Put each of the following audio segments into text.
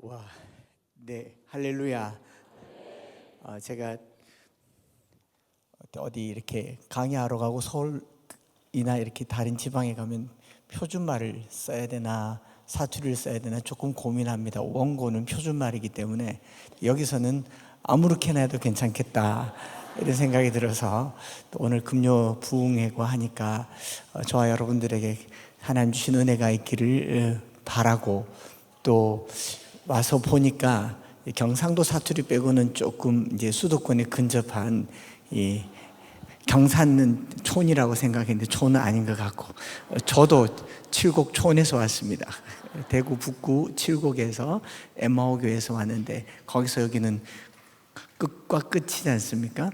와, 네, 할렐루야. 제가 어디 이렇게 강의하러 가고 서울이나 이렇게 다른 지방에 가면 표준말을 써야 되나 사투리를 써야 되나 조금 고민합니다. 원고는 표준말이기 때문에 여기서는 아무렇게나 해도 괜찮겠다 이런 생각이 들어서 또 오늘 금요 부흥회고 하니까 저와 여러분들에게 하나님 주신 은혜가 있기를 바라고, 또 와서 보니까 경상도 사투리 빼고는 조금 이제 수도권에 근접한 이 경산은 촌이라고 생각했는데 촌은 아닌 것 같고, 저도 칠곡 촌에서 왔습니다. 대구 북구 칠곡에서 엠마오 교회에서 왔는데, 거기서 여기는 끝과 끝이지 않습니까?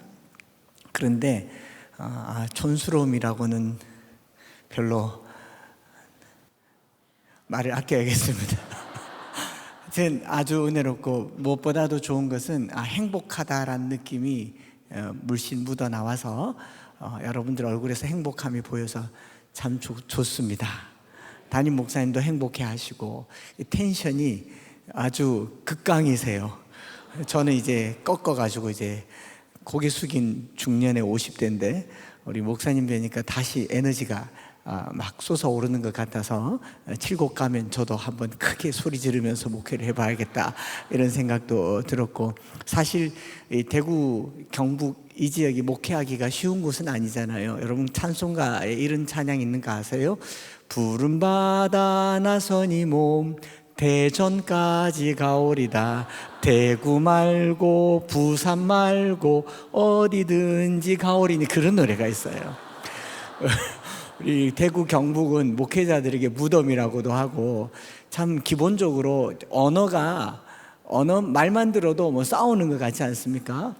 그런데 촌스러움이라고는 별로 말을 아껴야겠습니다. 아주 은혜롭고 무엇보다도 좋은 것은 행복하다라는 느낌이 물씬 묻어 나와서 여러분들 얼굴에서 행복함이 보여서 참 좋습니다. 담임 목사님도 행복해 하시고 텐션이 아주 극강이세요. 저는 이제 꺾어가지고 이제 고개 숙인 중년의 50대인데 우리 목사님 뵈니까 다시 에너지가 막 솟아오르는 것 같아서 칠곡 가면 저도 한번 크게 소리 지르면서 목회를 해봐야겠다 이런 생각도 들었고, 사실 이 대구 경북 이 지역이 목회하기가 쉬운 곳은 아니잖아요. 여러분 찬송가에 이런 찬양 있는 거 아세요? 푸른 바다 나서니 몸 대전까지 가오리다. 대구 말고 부산 말고 어디든지 가오리니, 그런 노래가 있어요. 우리 대구 경북은 목회자들에게 무덤이라고도 하고, 참 기본적으로 언어 말만 들어도 뭐 싸우는 것 같지 않습니까?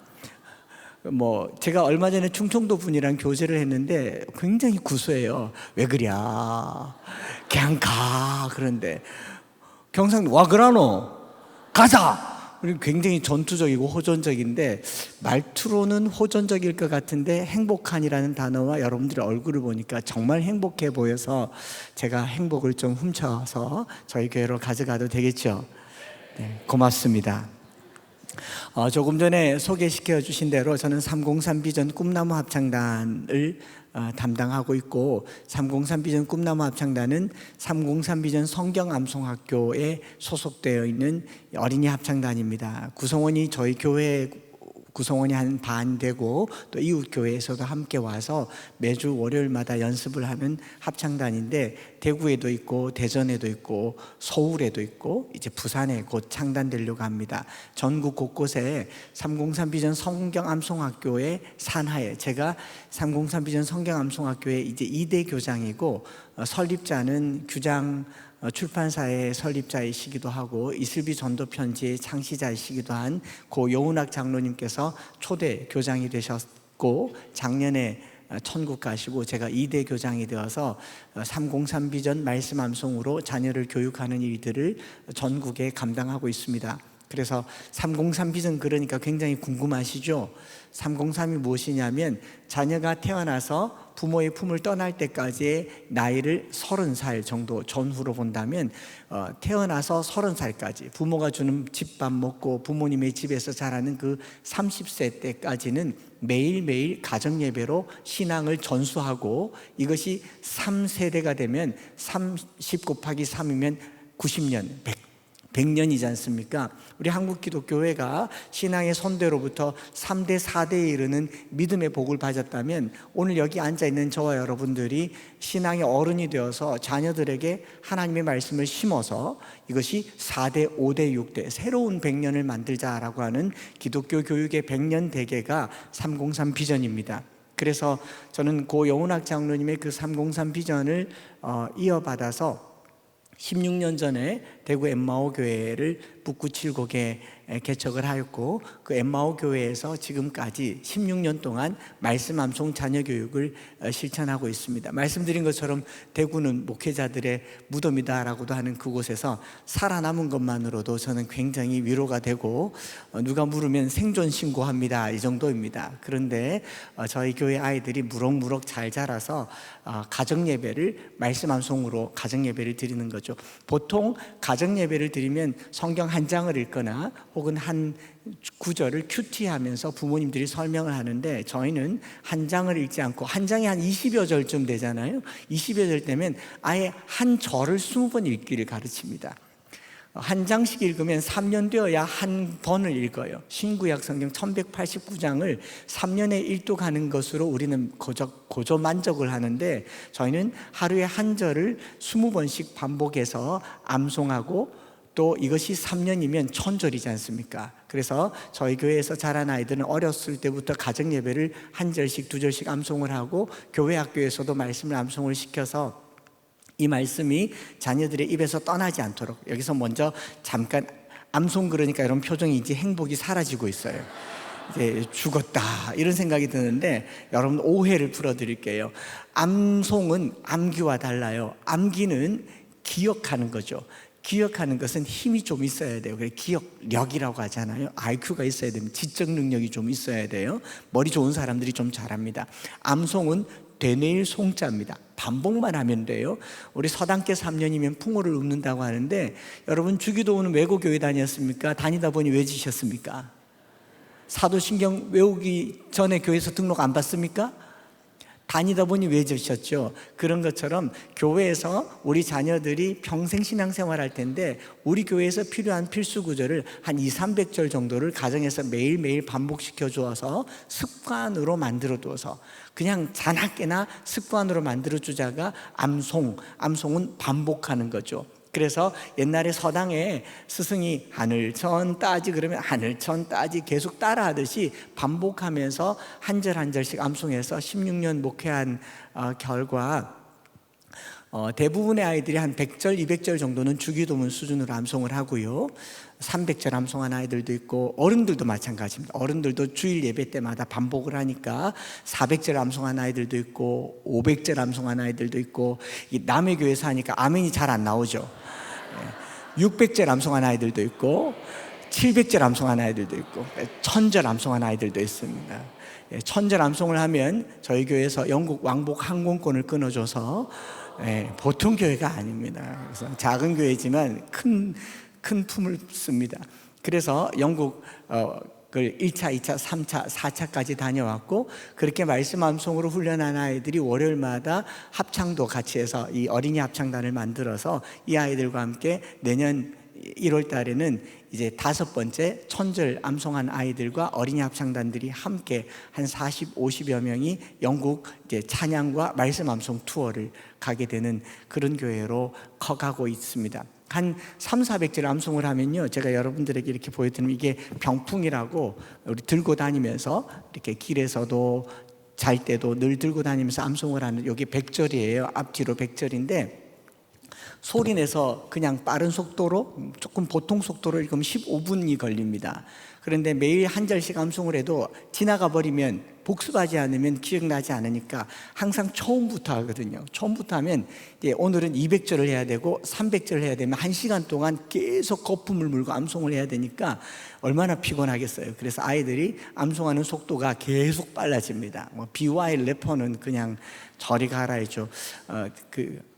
제가 얼마 전에 충청도 분이랑 교제를 했는데 굉장히 구수해요. 왜 그랴? 그냥 가. 그런데 경상도 와 그라노 가자. 굉장히 전투적이고 호전적인데, 말투로는 호전적일 것 같은데 행복한이라는 단어와 여러분들의 얼굴을 보니까 정말 행복해 보여서 제가 행복을 좀 훔쳐서 저희 교회로 가져가도 되겠죠? 네, 고맙습니다. 조금 전에 소개시켜 주신 대로 저는 303 비전 꿈나무 합창단을 담당하고 있고, 303 비전 꿈나무 합창단은 303 비전 성경암송학교에 소속되어 있는 어린이 합창단입니다. 구성원이 저희 교회 구성원이 한 반 되고, 또 이웃 교회에서도 함께 와서 매주 월요일마다 연습을 하는 합창단인데, 대구에도 있고 대전에도 있고 서울에도 있고 이제 부산에 곧 창단되려고 합니다. 전국 곳곳에 303 비전 성경암송학교의 산하에, 제가 303 비전 성경암송학교의 이제 2대 교장이고, 설립자는 규장 출판사의 설립자이시기도 하고 이슬비 전도 편지의 창시자이시기도 한 고 여운학 장로님께서 초대 교장이 되셨고, 작년에 천국 가시고 제가 2대 교장이 되어서 303 비전 말씀 암송으로 자녀를 교육하는 일들을 전국에 감당하고 있습니다. 그래서 303 비전, 그러니까 굉장히 궁금하시죠? 303이 무엇이냐면, 자녀가 태어나서 부모의 품을 떠날 때까지의 나이를 30살 정도 전후로 본다면, 태어나서 30살까지 부모가 주는 집밥 먹고 부모님의 집에서 자라는 그 30세 때까지는 매일매일 가정예배로 신앙을 전수하고, 이것이 3세대가 되면 30 곱하기 3이면 90년, 100년이지 않습니까? 우리 한국기독교회가 신앙의 선대로부터 3대 4대에 이르는 믿음의 복을 받았다면, 오늘 여기 앉아있는 저와 여러분들이 신앙의 어른이 되어서 자녀들에게 하나님의 말씀을 심어서 이것이 4대, 5대, 6대 새로운 100년을 만들자라고 하는 기독교 교육의 100년 대계가 303 비전입니다. 그래서 저는 고 여운학 장로님의 그 303 비전을 이어받아서 16년 전에 대구 엠마오 교회를 북구 칠곡에 개척을 하였고, 그 엠마오 교회에서 지금까지 16년 동안 말씀 암송 자녀 교육을 실천하고 있습니다. 말씀드린 것처럼 대구는 목회자들의 무덤이다라고도 하는 그곳에서 살아남은 것만으로도 저는 굉장히 위로가 되고, 누가 물으면 생존 신고합니다 이 정도입니다. 그런데 저희 교회 아이들이 무럭무럭 잘 자라서 가정 예배를 말씀 암송으로 가정 예배를 드리는 거죠. 보통 가정 예배를 드리면 성경 한 장을 읽거나 혹은 한 구절을 큐티하면서 부모님들이 설명을 하는데, 저희는 한 장을 읽지 않고, 한 장이 한 20여 절쯤 되잖아요. 20여 절 되면 아예 한 절을 20번 읽기를 가르칩니다. 한 장씩 읽으면 3년 되어야 한 번을 읽어요. 신구약 성경 1189장을 3년에 1도 가는 것으로 우리는 고조 만족을 하는데, 저희는 하루에 한 절을 20번씩 반복해서 암송하고, 또 이것이 3년이면 1000절이지 않습니까? 그래서 저희 교회에서 자란 아이들은 어렸을 때부터 가정 예배를 한 절씩 2절씩 암송을 하고, 교회 학교에서도 말씀을 암송을 시켜서 이 말씀이 자녀들의 입에서 떠나지 않도록, 여기서 먼저 잠깐 암송 그러니까 여러분 표정이 이제 행복이 사라지고 있어요. 이제 죽었다 이런 생각이 드는데, 여러분 오해를 풀어드릴게요. 암송은 암기와 달라요. 암기는 기억하는 거죠. 기억하는 것은 힘이 좀 있어야 돼요. 그래서 기억력이라고 하잖아요. IQ가 있어야 됩니다. 지적 능력이 좀 있어야 돼요. 머리 좋은 사람들이 좀 잘합니다. 암송은 되뇌일 송자입니다. 반복만 하면 돼요. 우리 서당계 3년이면 풍어를 읊는다고 하는데, 여러분 주기도는 외고교회 다녔습니까? 다니다 보니 왜 지셨습니까? 사도신경 외우기 전에 교회에서 등록 안 받습니까? 다니다 보니 왜 지셨죠? 그런 것처럼 교회에서 우리 자녀들이 평생 신앙생활 할 텐데, 우리 교회에서 필요한 필수 구절을 한 200~300절 정도를 가정에서 매일매일 반복시켜 주어서 습관으로 만들어 두어서, 그냥 자나깨나 습관으로 만들어 주자가 암송은 반복하는 거죠. 그래서 옛날에 서당에 스승이 하늘천 따지 그러면 하늘천 따지 계속 따라하듯이 반복하면서 한 절 한 절씩 암송해서 16년 목회한 결과 대부분의 아이들이 한 100절, 200절 정도는 주기도문 수준으로 암송을 하고요. 300절 암송한 아이들도 있고, 어른들도 마찬가지입니다. 어른들도 주일 예배 때마다 반복을 하니까 400절 암송한 아이들도 있고, 500절 암송한 아이들도 있고, 남의 교회에서 하니까 아멘이 잘 안 나오죠. 600절 암송한 아이들도 있고, 700절 암송한 아이들도 있고, 1000절 암송한 아이들도 있습니다. 1000절 암송을 하면 저희 교회에서 영국 왕복 항공권을 끊어줘서, 보통 교회가 아닙니다. 그래서 작은 교회지만 큰 품을 씁니다. 그래서 영국 1차, 2차, 3차, 4차까지 다녀왔고, 그렇게 말씀 암송으로 훈련한 아이들이 월요일마다 합창도 같이 해서 이 어린이 합창단을 만들어서 이 아이들과 함께 내년 1월 달에는 이제 5번째 1000절 암송한 아이들과 어린이 합창단들이 함께 한 40, 50여 명이 영국 이제 찬양과 말씀 암송 투어를 가게 되는 그런 교회로 커가고 있습니다. 한 300~400절 암송을 하면요, 제가 여러분들에게 이렇게 보여드리면, 이게 병풍이라고 우리 들고 다니면서 이렇게 길에서도 잘 때도 늘 들고 다니면서 암송을 하는, 여기 100절이에요. 앞뒤로 100절인데 소리 내서 그냥 빠른 속도로, 조금 보통 속도로 읽으면 15분이 걸립니다. 그런데 매일 한 절씩 암송을 해도 지나가 버리면, 복습하지 않으면 기억나지 않으니까 항상 처음부터 하거든요. 처음부터 하면 이제 오늘은 200절을 해야 되고 300절을 해야 되면 1시간 동안 계속 거품을 물고 암송을 해야 되니까 얼마나 피곤하겠어요. 그래서 아이들이 암송하는 속도가 계속 빨라집니다. BY 래퍼는 그냥 저리 가라이죠.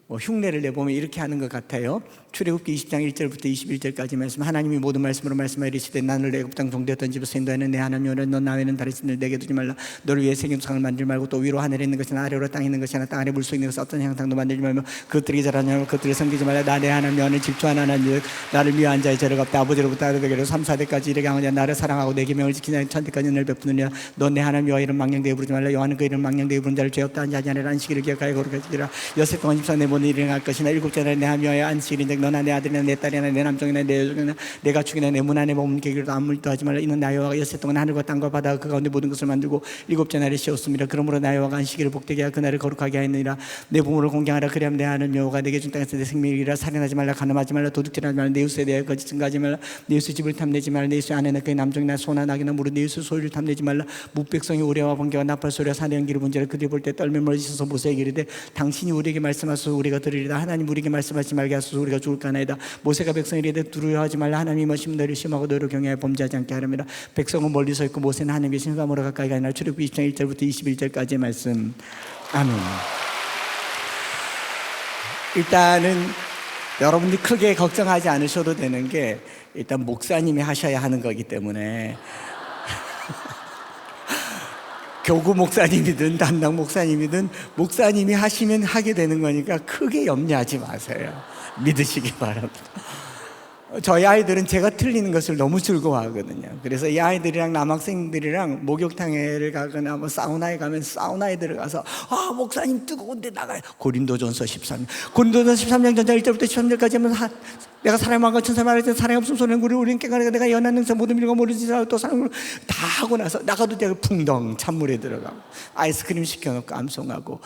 흉내를 내보면 이렇게 하는 것 같아요. 출애굽기 20장 1절부터 21절까지 말씀, 하나님이 모든 말씀으로 말씀하여 이르시되 너를 애굽 땅 종되었던 집에서 인도하는 내 하나님 여호와는 너 나외는 다른 신을 내게 두지 말라. 너를 위해 새긴 상을 만들지 말고, 또 위로 하늘에 있는 것이나 아래로 땅에 있는 것이나 땅 아래 물속에 있는 것은 어떤 형상도 만들지 말며 그것들이 자라냐고 그것들을 섬기지 말라. 나 내 하나님 여호와는 질투하는 하나님, 나를 위한 자의 죄를 갚다. 아버지로부터 아들에게로 3, 4대까지 이르게 하느냐. 나를 사랑하고 내 계명을 지키냐. 천대까지 은혜를 베푸느냐. 너 내 하나님 여호와 이름 망령되게 부르지 말라. 여호와는 그 이름 망령되게 부르는 자를 죄 없다 하지 아니하리라. 안식일을 기억하여 거룩하게 지키라. 여섯 동안 집사 내 모든 일을 행할 것이나, 일곱째 날에 내 하나님 여호와의 안식일인즉 너나 내 아들이나 내 딸이나 내 남종이나 내 여종이나 내 가축이나 내 문 안에 머문 계기로도 아무것도 하지 말라. 이는 나 여호와가 여섯 동안 하늘과 땅과 바다와 그 가운데 모든 것을 만들고 일곱째 날에 쉬었습니다. 그러므로 나 여호와가 안식일을 복되게 하여 그날을 거룩하게 하였느니라. 내 부모를 공경하라. 그리하면 내 하나님 여호와가 내게 준 땅에서 내 생명이라. 살인하지 말라. 간음하지 말라. 도둑질하지 말라. 내 이웃에 대하여 거짓 증거하지 말라. 내 이웃의 집을 탐내지 말라. 내 이웃의 아내나 그의 남종이나 소나 낙이나 무릇 내 이웃의 소유를 탐내지 말라. 묵백성이 우레와 번개와 나팔 소리와 산의 연기를 본 자를 그들이 볼 때 떨며 멀리서서 모세에게 이르되 당신이 우리에게 말씀하소서 우리가 들으리라. 하나님 우리에게 말씀하지 말게 하소서 우리가 죽을까나이다. 모세가 백성에게 이르되 두려워하지 말라. 하나님이 머심 너를 심하고 너를 경외하여 범죄하지 않게 하려니라. 백성은 멀리 서 있고 모세는 하나님의 신감으로 가까이 가니라. 출애굽기 20장 1절부터 21절까지의 말씀. 아멘. 일단은 여러분들이 크게 걱정하지 않으셔도 되는 게 일단 목사님이 하셔야 하는 거기 때문에 교구 목사님이든 담당 목사님이든 목사님이 하시면 하게 되는 거니까 크게 염려하지 마세요. 믿으시기 바랍니다. 저희 아이들은 제가 틀리는 것을 너무 즐거워하거든요. 그래서 이 아이들이랑 남학생들이랑 목욕탕에를 가거나 뭐 사우나에 가면 사우나에 들어가서 목사님 뜨거운데 나가요. 고린도전서 13장 고린도전서 13장 전자 1절부터 13절까지 하면 내가 사람의 마음과 천사의 말할 때 사랑이 없으면 소리는 우리는 깨가리가 내가 연한 능사 모든 밀과 모르지 또 사랑을 다 하고 나서 나가도 내가 풍덩 찬물에 들어가고 아이스크림 시켜놓고 암송하고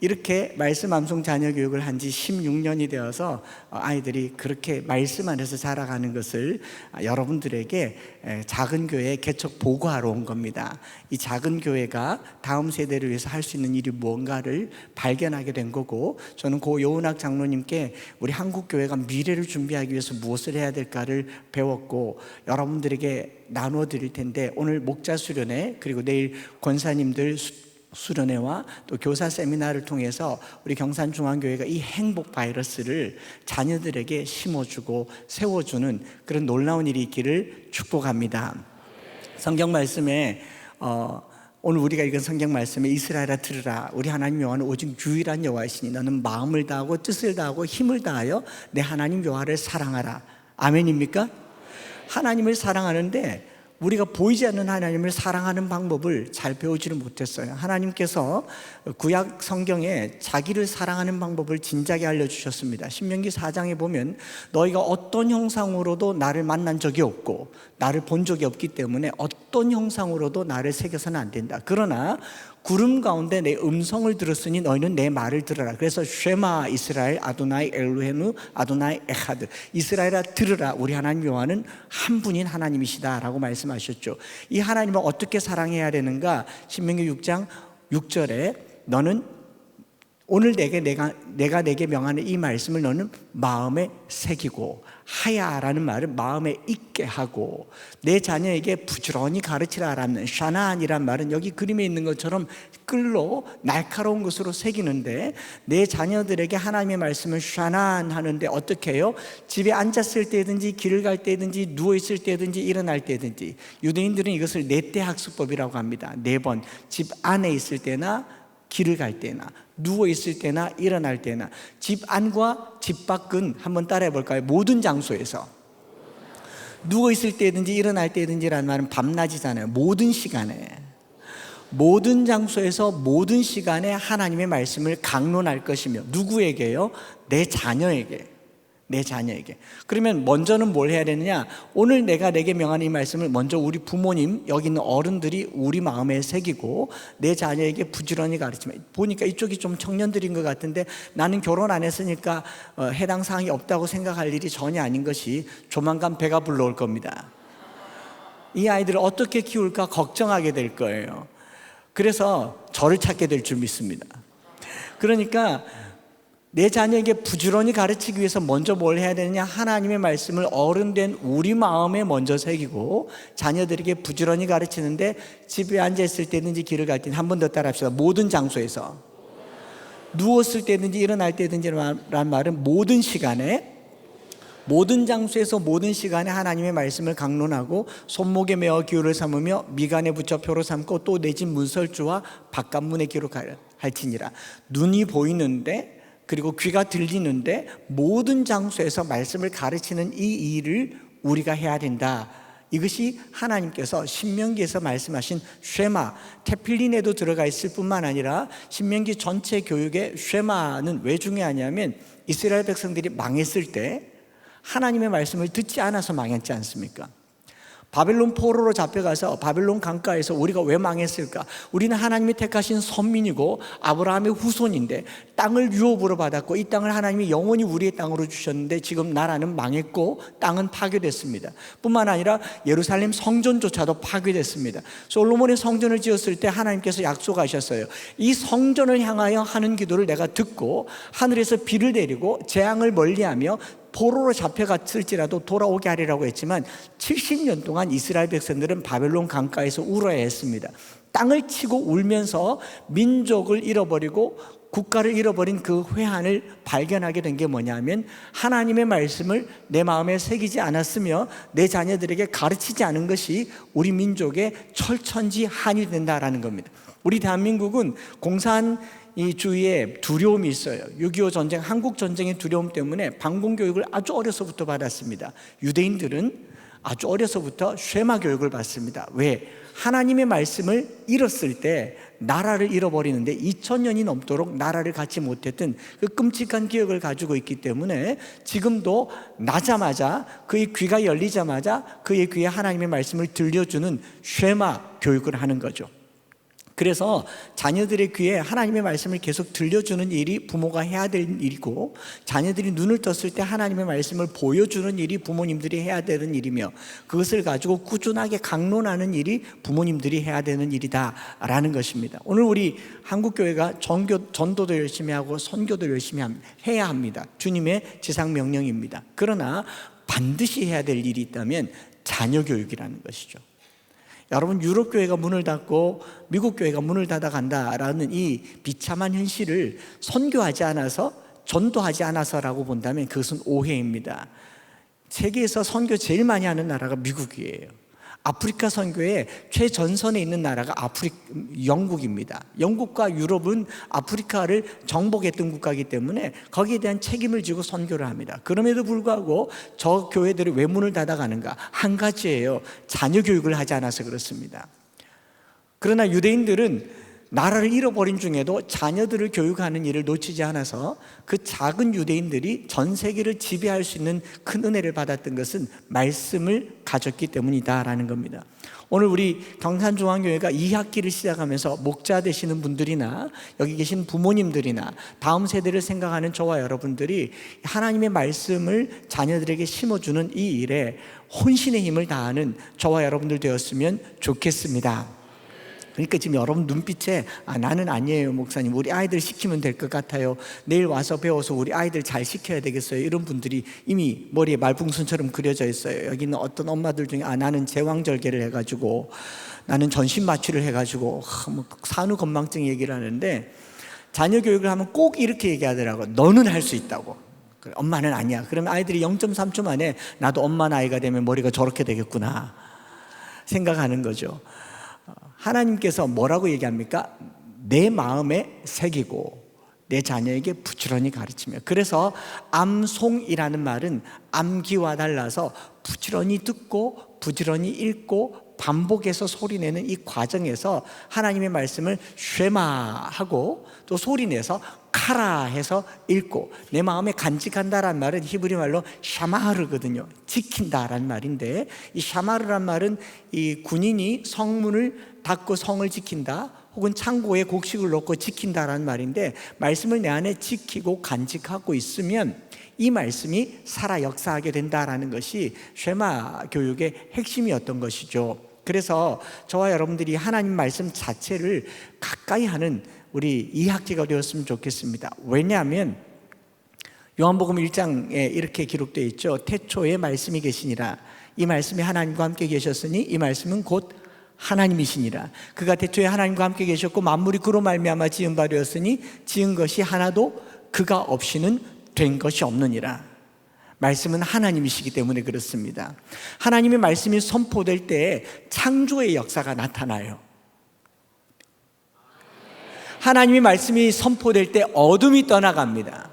이렇게 말씀 암송 자녀 교육을 한 지 16년이 되어서 아이들이 그렇게 말씀 안에서 자라가는 것을 여러분들에게 작은 교회 개척 보고하러 온 겁니다. 이 작은 교회가 다음 세대를 위해서 할 수 있는 일이 무언가를 발견하게 된 거고, 저는 고 요은학 장로님께 우리 한국 교회가 미래를 준비하기 위해서 무엇을 해야 될까를 배웠고 여러분들에게 나누어 드릴 텐데, 오늘 목자 수련회 그리고 내일 권사님들 수련회와 또 교사 세미나를 통해서 우리 경산중앙교회가 이 행복 바이러스를 자녀들에게 심어주고 세워주는 그런 놀라운 일이 있기를 축복합니다. 성경 말씀에 오늘 우리가 읽은 성경 말씀에 이스라엘아 들으라, 우리 하나님 여호와는 오직 유일한 여호와이시니 너는 마음을 다하고 뜻을 다하고 힘을 다하여 내 하나님 여호와를 사랑하라. 아멘입니까? 하나님을 사랑하는데 우리가 보이지 않는 하나님을 사랑하는 방법을 잘 배우지를 못했어요. 하나님께서 구약 성경에 자기를 사랑하는 방법을 진작에 알려주셨습니다. 신명기 4장에 보면 너희가 어떤 형상으로도 나를 만난 적이 없고 나를 본 적이 없기 때문에 어떤 형상으로도 나를 새겨서는 안 된다. 그러나 구름 가운데 내 음성을 들었으니 너희는 내 말을 들어라. 그래서 쉐마 이스라엘 아도나이 엘로헤누 아도나이 에하드, 이스라엘아 들으라, 우리 하나님 여호와는 한 분인 하나님이시다 라고 말씀하셨죠. 이 하나님을 어떻게 사랑해야 되는가? 신명기 6장 6절에 너는 오늘 내가 내게 명하는 이 말씀을 너는 마음에 새기고, 하야라는 말은 마음에 있게 하고 내 자녀에게 부지런히 가르치라라는 샤나안이란 말은 여기 그림에 있는 것처럼 끌로 날카로운 것으로 새기는데, 내 자녀들에게 하나님의 말씀을 샤나안 하는데 어떻게 해요? 집에 앉았을 때든지 길을 갈 때든지 누워있을 때든지 일어날 때든지. 유대인들은 이것을 넷대 학습법이라고 합니다. 4번, 집 안에 있을 때나 길을 갈 때나 누워있을 때나 일어날 때나. 집 안과 집 밖은 한번 따라해 볼까요? 모든 장소에서. 누워있을 때든지 일어날 때든지라는 말은 밤낮이잖아요. 모든 시간에, 모든 장소에서 모든 시간에 하나님의 말씀을 강론할 것이며. 누구에게요? 내 자녀에게. 내 자녀에게. 그러면 먼저는 뭘 해야 되느냐? 오늘 내가 내게 명하는 이 말씀을 먼저 우리 부모님, 여기 있는 어른들이 우리 마음에 새기고 내 자녀에게 부지런히 가르치면. 보니까 이쪽이 좀 청년들인 것 같은데 나는 결혼 안 했으니까 해당 사항이 없다고 생각할 일이 전혀 아닌 것이, 조만간 배가 불러올 겁니다. 이 아이들을 어떻게 키울까 걱정하게 될 거예요. 그래서 저를 찾게 될 줄 믿습니다. 그러니까 내 자녀에게 부지런히 가르치기 위해서 먼저 뭘 해야 되느냐? 하나님의 말씀을 어른된 우리 마음에 먼저 새기고 자녀들에게 부지런히 가르치는데, 집에 앉아있을 때든지 길을 갈 때는, 한 번 더 따라합시다. 모든 장소에서. 누웠을 때든지 일어날 때든지라는 말은 모든 시간에, 모든 장소에서 모든 시간에 하나님의 말씀을 강론하고 손목에 메어 기호를 삼으며 미간에 붙여 표로 삼고 또 내 집 문설주와 바깥문에 기록할지니라. 눈이 보이는데 그리고 귀가 들리는데 모든 장소에서 말씀을 가르치는 이 일을 우리가 해야 된다. 이것이 하나님께서 신명기에서 말씀하신 쉐마, 테필린에도 들어가 있을 뿐만 아니라 신명기 전체 교육의 쉐마는 왜 중요하냐면, 이스라엘 백성들이 망했을 때 하나님의 말씀을 듣지 않아서 망했지 않습니까? 바벨론 포로로 잡혀가서 바벨론 강가에서 우리가 왜 망했을까? 우리는 하나님이 택하신 선민이고 아브라함의 후손인데 땅을 유업으로 받았고 이 땅을 하나님이 영원히 우리의 땅으로 주셨는데 지금 나라는 망했고 땅은 파괴됐습니다. 뿐만 아니라 예루살렘 성전조차도 파괴됐습니다. 솔로몬의 성전을 지었을 때 하나님께서 약속하셨어요. 이 성전을 향하여 하는 기도를 내가 듣고 하늘에서 비를 내리고 재앙을 멀리하며 포로로 잡혀갔을지라도 돌아오게 하리라고 했지만 70년 동안 이스라엘 백성들은 바벨론 강가에서 울어야 했습니다. 땅을 치고 울면서 민족을 잃어버리고 국가를 잃어버린 그 회한을 발견하게 된 게 뭐냐면 하나님의 말씀을 내 마음에 새기지 않았으며 내 자녀들에게 가르치지 않은 것이 우리 민족의 철천지한이 된다라는 겁니다. 우리 대한민국은 공산 이 주위에 두려움이 있어요. 6.25 전쟁, 한국 전쟁의 두려움 때문에 방공교육을 아주 어려서부터 받았습니다. 유대인들은 아주 어려서부터 쉐마 교육을 받습니다. 왜? 하나님의 말씀을 잃었을 때 나라를 잃어버리는데 2000년이 넘도록 나라를 갖지 못했던 그 끔찍한 기억을 가지고 있기 때문에 지금도 나자마자 그의 귀가 열리자마자 그의 귀에 하나님의 말씀을 들려주는 쉐마 교육을 하는 거죠. 그래서 자녀들의 귀에 하나님의 말씀을 계속 들려주는 일이 부모가 해야 될 일이고, 자녀들이 눈을 떴을 때 하나님의 말씀을 보여주는 일이 부모님들이 해야 되는 일이며, 그것을 가지고 꾸준하게 강론하는 일이 부모님들이 해야 되는 일이다라는 것입니다. 오늘 우리 한국교회가 전도도 열심히 하고 선교도 열심히 해야 합니다. 주님의 지상명령입니다. 그러나 반드시 해야 될 일이 있다면 자녀교육이라는 것이죠. 여러분, 유럽 교회가 문을 닫고 미국 교회가 문을 닫아 간다라는 이 비참한 현실을 선교하지 않아서, 전도하지 않아서라고 본다면 그것은 오해입니다. 세계에서 선교 제일 많이 하는 나라가 미국이에요. 아프리카 선교의 최전선에 있는 나라가 영국입니다. 영국과 유럽은 아프리카를 정복했던 국가이기 때문에 거기에 대한 책임을 지고 선교를 합니다. 그럼에도 불구하고 저 교회들이 왜 문을 닫아가는가? 한 가지예요. 자녀 교육을 하지 않아서 그렇습니다. 그러나 유대인들은 나라를 잃어버린 중에도 자녀들을 교육하는 일을 놓치지 않아서 그 작은 유대인들이 전 세계를 지배할 수 있는 큰 은혜를 받았던 것은 말씀을 가졌기 때문이다라는 겁니다. 오늘 우리 경산중앙교회가 2학기를 시작하면서 목자 되시는 분들이나 여기 계신 부모님들이나 다음 세대를 생각하는 저와 여러분들이 하나님의 말씀을 자녀들에게 심어주는 이 일에 혼신의 힘을 다하는 저와 여러분들 되었으면 좋겠습니다. 그러니까 지금 여러분 눈빛에 나는 아니에요 목사님, 우리 아이들 시키면 될 것 같아요, 내일 와서 배워서 우리 아이들 잘 시켜야 되겠어요, 이런 분들이 이미 머리에 말풍선처럼 그려져 있어요. 여기는 어떤 엄마들 중에 나는 제왕절개를 해가지고, 나는 전신마취를 해가지고 산후 건망증 얘기를 하는데, 자녀 교육을 하면 꼭 이렇게 얘기하더라고요. 너는 할 수 있다고. 엄마는 아니야. 그러면 아이들이 0.3초 만에 나도 엄마 나이가 되면 머리가 저렇게 되겠구나 생각하는 거죠. 하나님께서 뭐라고 얘기합니까? 내 마음에 새기고 내 자녀에게 부지런히 가르치며. 그래서 암송이라는 말은 암기와 달라서 부지런히 듣고 부지런히 읽고 반복해서 소리내는 이 과정에서 하나님의 말씀을 쉐마하고 또 소리내서 카라 해서 읽고, 내 마음에 간직한다란 말은 히브리 말로 샤마르거든요. 지킨다란 말인데, 이 샤마르란 말은 이 군인이 성문을 닫고 성을 지킨다, 혹은 창고에 곡식을 넣고 지킨다라는 말인데, 말씀을 내 안에 지키고 간직하고 있으면 이 말씀이 살아 역사하게 된다라는 것이 쉐마 교육의 핵심이었던 것이죠. 그래서 저와 여러분들이 하나님 말씀 자체를 가까이 하는 우리 2학기가 되었으면 좋겠습니다. 왜냐하면 요한복음 1장에 이렇게 기록되어 있죠. 태초에 말씀이 계시니라. 이 말씀이 하나님과 함께 계셨으니 이 말씀은 곧 하나님이시니라. 그가 태초에 하나님과 함께 계셨고 만물이 그로 말미암아 지은 바 되었으니 지은 것이 하나도 그가 없이는 된 것이 없느니라. 말씀은 하나님이시기 때문에 그렇습니다. 하나님의 말씀이 선포될 때 창조의 역사가 나타나요. 하나님의 말씀이 선포될 때 어둠이 떠나갑니다.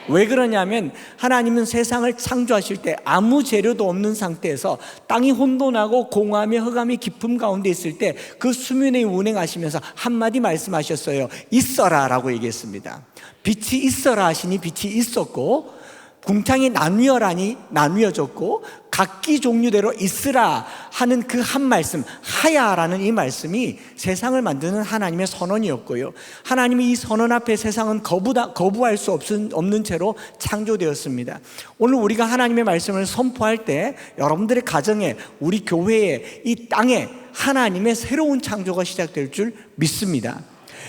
왜 그러냐면 하나님은 세상을 창조하실 때 아무 재료도 없는 상태에서 땅이 혼돈하고 공허하며 흑암이 깊음 가운데 있을 때 그 수면에 운행하시면서 한마디 말씀하셨어요. 있어라 라고 얘기했습니다. 빛이 있어라 하시니 빛이 있었고, 궁창이 나뉘어라니 나뉘어졌고, 각기 종류대로 있으라 하는 그 한 말씀, 하야라는 이 말씀이 세상을 만드는 하나님의 선언이었고요, 하나님이 이 선언 앞에 세상은 거부할 수 없는 채로 창조되었습니다. 오늘 우리가 하나님의 말씀을 선포할 때 여러분들의 가정에, 우리 교회에, 이 땅에 하나님의 새로운 창조가 시작될 줄 믿습니다.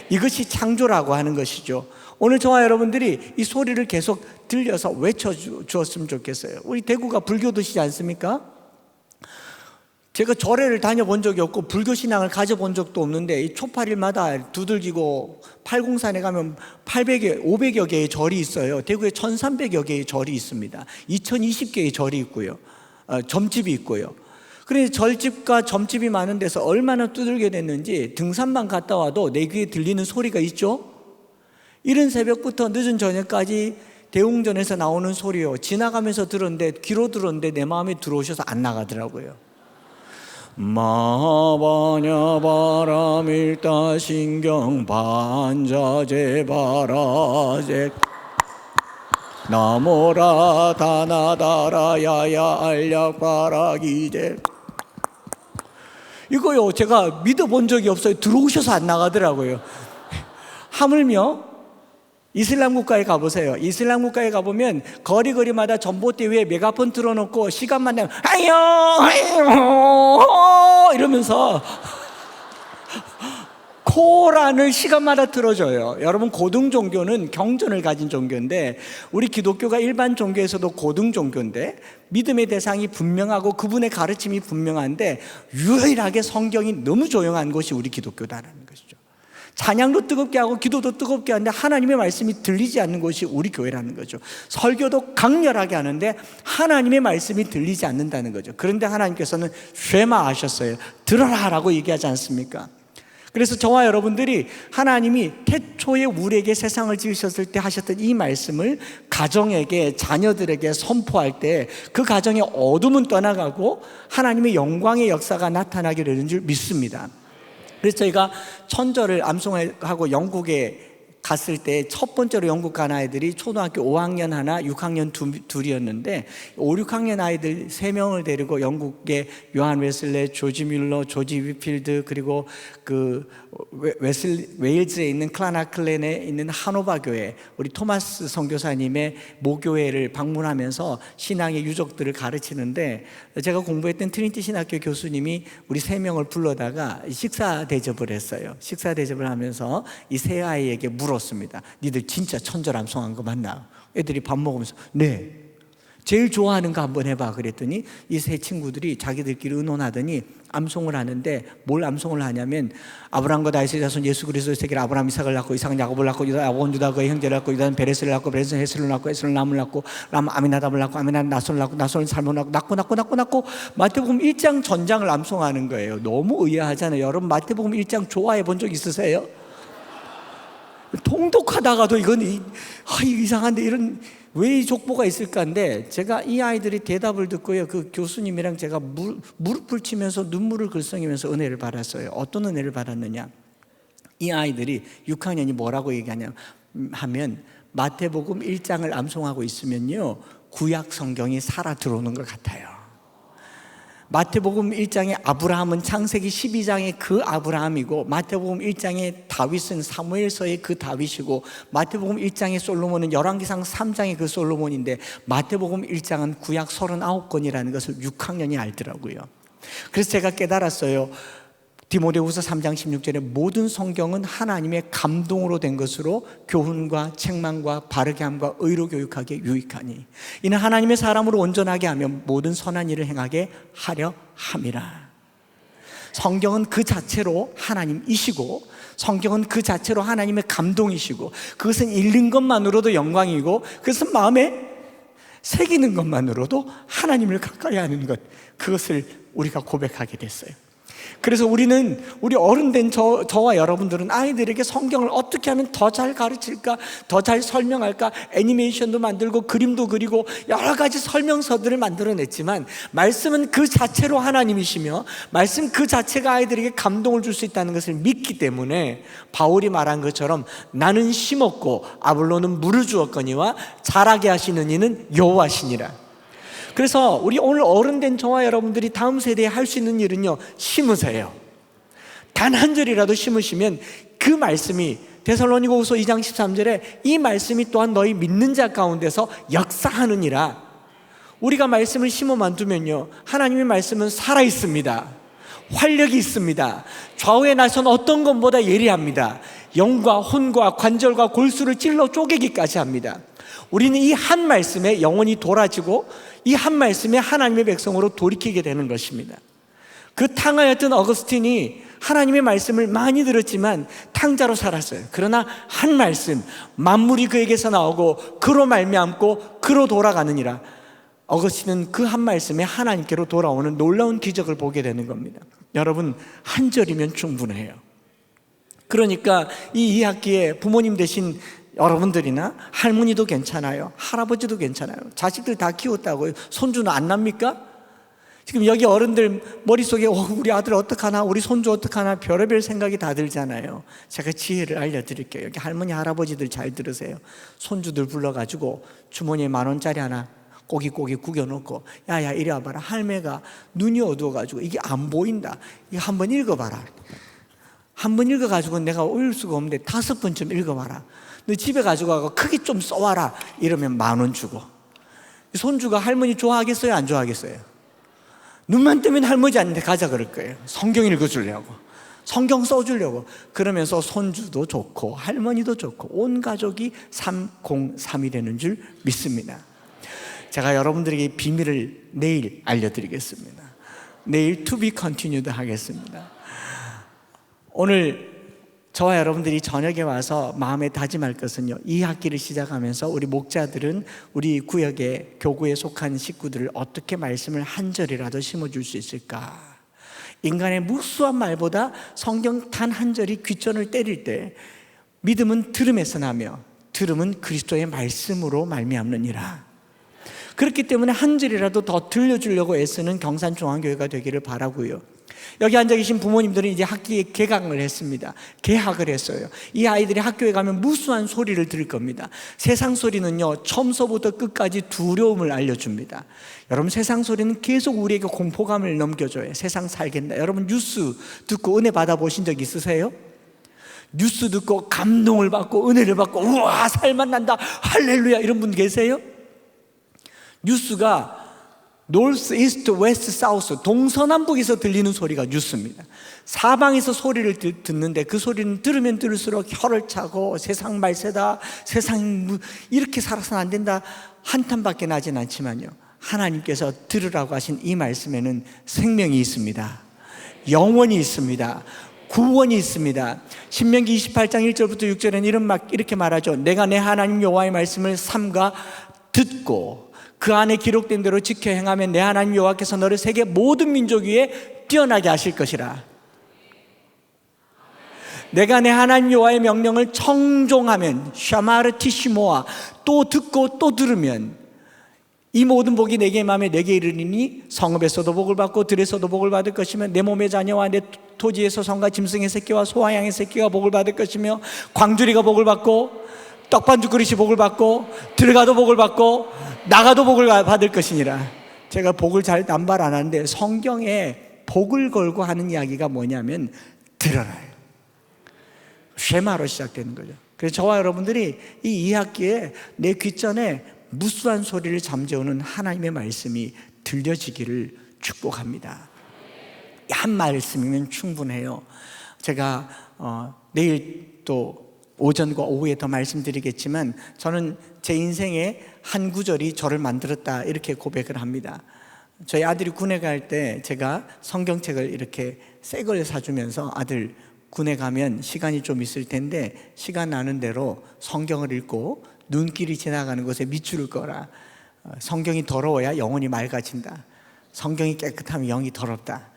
이것이 창조라고 하는 것이죠. 오늘 저와 여러분들이 이 소리를 계속 들려서 외쳐주었으면 좋겠어요. 우리 대구가 불교 도시지 않습니까? 제가 절에를 다녀본 적이 없고 불교 신앙을 가져본 적도 없는데 이 초파일마다 두들기고 팔공산에 가면 500여 개의 절이 있어요. 대구에 1300여 개의 절이 있습니다. 2020개의 절이 있고요. 점집이 있고요. 그래서 절집과 점집이 많은 데서 얼마나 두들겨 댔는지 등산만 갔다 와도 내 귀에 들리는 소리가 있죠. 이른 새벽부터 늦은 저녁까지 대웅전에서 나오는 소리요, 지나가면서 들었는데, 귀로 들었는데 내 마음에 들어오셔서 안 나가더라고요. 마바냐 바람일다 신경 반자제 바라제 나모라 다나다라 야야 알약 바라기제. 이거요 제가 믿어본 적이 없어요. 들어오셔서 안 나가더라고요. 하물며 이슬람 국가에 가보세요. 이슬람 국가에 가보면 거리마다 전봇대 위에 메가폰 틀어놓고 시간만 되면 아유 이러면서 코란을 시간마다 틀어줘요. 여러분, 고등 종교는 경전을 가진 종교인데 우리 기독교가 일반 종교에서도 고등 종교인데 믿음의 대상이 분명하고 그분의 가르침이 분명한데 유일하게 성경이 너무 조용한 것이 우리 기독교다라는 것이죠. 찬양도 뜨겁게 하고 기도도 뜨겁게 하는데 하나님의 말씀이 들리지 않는 것이 우리 교회라는 거죠. 설교도 강렬하게 하는데 하나님의 말씀이 들리지 않는다는 거죠. 그런데 하나님께서는 쉐마 하셨어요. 들어라 라고 얘기하지 않습니까? 그래서 저와 여러분들이 하나님이 태초에 우리에게 세상을 지으셨을 때 하셨던 이 말씀을 가정에게, 자녀들에게 선포할 때 그 가정의 어둠은 떠나가고 하나님의 영광의 역사가 나타나게 되는 줄 믿습니다. 그래서 저희가 천절을 암송하고 영국에 갔을 때 첫 번째로 영국 간 아이들이 초등학교 5학년 하나, 6학년 둘이었는데 5, 6학년 아이들 3명을 데리고 영국의 요한 웨슬레, 조지 뮬러, 조지 위필드, 그리고 웨일즈에 있는 클라나클랜에 있는 하노바 교회, 우리 토마스 선교사님의 모교회를 방문하면서 신앙의 유적들을 가르치는데 제가 공부했던 트리니티 신학교 교수님이 우리 3명을 불러다가 식사 대접을 했어요. 식사 대접을 하면서 이 세 아이에게 물었습니다. 니들 진짜 천절 암송한 거 맞나? 애들이 밥 먹으면서 네, 제일 좋아하는 거 한번 해봐 그랬더니 이 세 친구들이 자기들끼리 의논하더니 암송을 하는데 뭘 암송을 하냐면 아브라함과 다윗의 자손 예수 그리스도의 세계를 아브라함 이삭을 낳고 이삭은 야곱을 낳고 야곱은 유다 그의 형제를 낳고 유다는 베레스를 낳고 베레스는 헤스를 낳고 헤스는 람을 낳고 람 아미나답을 낳고 아미나답은 나손을 낳고 나손은 살몬을 낳고 마태복음 1장 전장을 암송하는 거예요. 너무 의아하잖아요. 여러분, 마태복음 1장 좋아해 본 적 있으세요? 통독하다가도 이건 이상한데 이런 왜 이 족보가 있을까인데 제가 이 아이들이 대답을 듣고요, 그 교수님이랑 제가 무릎을 치면서 눈물을 글썽이면서 은혜를 받았어요. 어떤 은혜를 받았느냐, 이 아이들이 6학년이 뭐라고 얘기하냐 하면 마태복음 1장을 암송하고 있으면요 구약 성경이 살아 들어오는 것 같아요. 마태복음 1장의 아브라함은 창세기 12장의 그 아브라함이고 마태복음 1장의 다윗은 사무엘서의 그 다윗이고 마태복음 1장의 솔로몬은 열왕기상 3장의 그 솔로몬인데 마태복음 1장은 구약 39권이라는 것을 6학년이 알더라고요. 그래서 제가 깨달았어요. 디모데후서 3장 16절에 모든 성경은 하나님의 감동으로 된 것으로 교훈과 책망과 바르게 함과 의로 교육하기에 유익하니 이는 하나님의 사람으로 온전하게 하며 모든 선한 일을 행하게 하려 함이라. 성경은 그 자체로 하나님이시고 성경은 그 자체로 하나님의 감동이시고 그것은 읽는 것만으로도 영광이고 그것은 마음에 새기는 것만으로도 하나님을 가까이 하는 것, 그것을 우리가 고백하게 됐어요. 그래서 우리 어른 된 저와 여러분들은 아이들에게 성경을 어떻게 하면 더 잘 가르칠까, 더 잘 설명할까, 애니메이션도 만들고 그림도 그리고 여러 가지 설명서들을 만들어냈지만 말씀은 그 자체로 하나님이시며 말씀 그 자체가 아이들에게 감동을 줄 수 있다는 것을 믿기 때문에 바울이 말한 것처럼 나는 심었고 아볼로는 물을 주었거니와 자라게 하시는 이는 여호와시니라. 그래서 우리 오늘 어른 된 저와 여러분들이 다음 세대에 할 수 있는 일은요, 심으세요. 단 한 절이라도 심으시면 그 말씀이 데살로니가후서 2장 13절에 이 말씀이 또한 너희 믿는 자 가운데서 역사하느니라. 우리가 말씀을 심어만 두면요, 하나님의 말씀은 살아있습니다. 활력이 있습니다. 좌우에 나선 어떤 것보다 예리합니다. 영과 혼과 관절과 골수를 찔러 쪼개기까지 합니다. 우리는 이 한 말씀에 영혼이 돌아지고 이 한 말씀에 하나님의 백성으로 돌이키게 되는 것입니다. 그 탕하였던 어거스틴이 하나님의 말씀을 많이 들었지만 탕자로 살았어요. 그러나 한 말씀, 만물이 그에게서 나오고 그로 말미암고 그로 돌아가느니라. 어거스틴은 그 한 말씀에 하나님께로 돌아오는 놀라운 기적을 보게 되는 겁니다. 여러분, 한 절이면 충분해요. 그러니까 이 2학기에 부모님 되신 여러분들이나 할머니도 괜찮아요, 할아버지도 괜찮아요. 자식들 다 키웠다고요. 손주는 안 납니까? 지금 여기 어른들 머릿속에 우리 아들 어떡하나, 우리 손주 어떡하나 별의별 생각이 다 들잖아요. 제가 지혜를 알려드릴게요. 여기 할머니 할아버지들 잘 들으세요. 손주들 불러가지고 주머니에 10,000원짜리 하나 꼬깃꼬깃 구겨놓고, 야야 이리 와봐라. 할매가 눈이 어두워가지고 이게 안 보인다, 이거 한번 읽어봐라. 한번 읽어가지고 내가 올 수가 없는데 5번쯤 읽어봐라. 너 집에 가지고 가고 크게 좀 써와라. 이러면 10,000원 주고. 손주가 할머니 좋아하겠어요, 안 좋아하겠어요? 눈만 뜨면 할머니한테 가자 그럴 거예요. 성경 읽어주려고, 성경 써주려고. 그러면서 손주도 좋고 할머니도 좋고 온 가족이 303이 되는 줄 믿습니다. 제가 여러분들에게 비밀을 내일 알려드리겠습니다. 내일 to be continued 하겠습니다. 오늘 저와 여러분들이 저녁에 와서 마음에 다짐할 것은요, 이 학기를 시작하면서 우리 목자들은 우리 구역의 교구에 속한 식구들을 어떻게 말씀을 한 절이라도 심어줄 수 있을까? 인간의 무수한 말보다 성경 단 한 절이 귀천을 때릴 때 믿음은 들음에서 나며 들음은 그리스도의 말씀으로 말미암느니라. 그렇기 때문에 한 절이라도 더 들려주려고 애쓰는 경산중앙교회가 되기를 바라고요. 여기 앉아 계신 부모님들은 이제 학기에 개강을 했습니다. 개학을 했어요. 이 아이들이 학교에 가면 무수한 소리를 들을 겁니다. 세상 소리는요, 처음서부터 끝까지 두려움을 알려줍니다. 여러분, 세상 소리는 계속 우리에게 공포감을 넘겨줘요. 세상 살겠나. 여러분, 뉴스 듣고 은혜 받아보신 적 있으세요? 뉴스 듣고 감동을 받고 은혜를 받고 우와 살만 난다 할렐루야 이런 분 계세요? 뉴스가 노스, 이스트, 웨스트, 사우스 동서남북에서 들리는 소리가 뉴스입니다. 사방에서 소리를 듣는데 그 소리는 들으면 들을수록 혀를 차고 세상 말세다, 세상 이렇게 살아서는 안 된다 한탄밖에 나진 않지만요, 하나님께서 들으라고 하신 이 말씀에는 생명이 있습니다. 영원이 있습니다. 구원이 있습니다. 신명기 28장 1절부터 6절에는 이렇게 말하죠. 내가 내 하나님 여호와의 말씀을 삼가 듣고 그 안에 기록된 대로 지켜 행하면 내 하나님 여호와께서 너를 세계 모든 민족 위에 뛰어나게 하실 것이라. 내가 내 하나님 여호와의 명령을 청종하면 샤마르 티시모아 또 듣고 또 들으면 이 모든 복이 내게 임하며 내게 이르리니 성읍에서도 복을 받고 들에서도 복을 받을 것이며 내 몸의 자녀와 내 토지에서 성과 짐승의 새끼와 소와 양의 새끼가 복을 받을 것이며 광주리가 복을 받고 떡반죽 그릇이 복을 받고 들어가도 복을 받고 나가도 복을 받을 것이니라. 제가 복을 잘 남발 안 하는데 성경에 복을 걸고 하는 이야기가 뭐냐면 들어라요. 쉐마로 시작되는 거죠. 그래서 저와 여러분들이 이 2학기에 내 귓전에 무수한 소리를 잠재우는 하나님의 말씀이 들려지기를 축복합니다. 한 말씀이면 충분해요. 제가 내일 또 오전과 오후에 더 말씀드리겠지만 저는 제 인생의 한 구절이 저를 만들었다 이렇게 고백을 합니다. 저희 아들이 군에 갈 때 제가 성경책을 이렇게 새 걸 사주면서 아들 군에 가면 시간이 좀 있을 텐데 시간 나는 대로 성경을 읽고 눈길이 지나가는 곳에 밑줄을 꺼라. 성경이 더러워야 영혼이 맑아진다. 성경이 깨끗하면 영이 더럽다.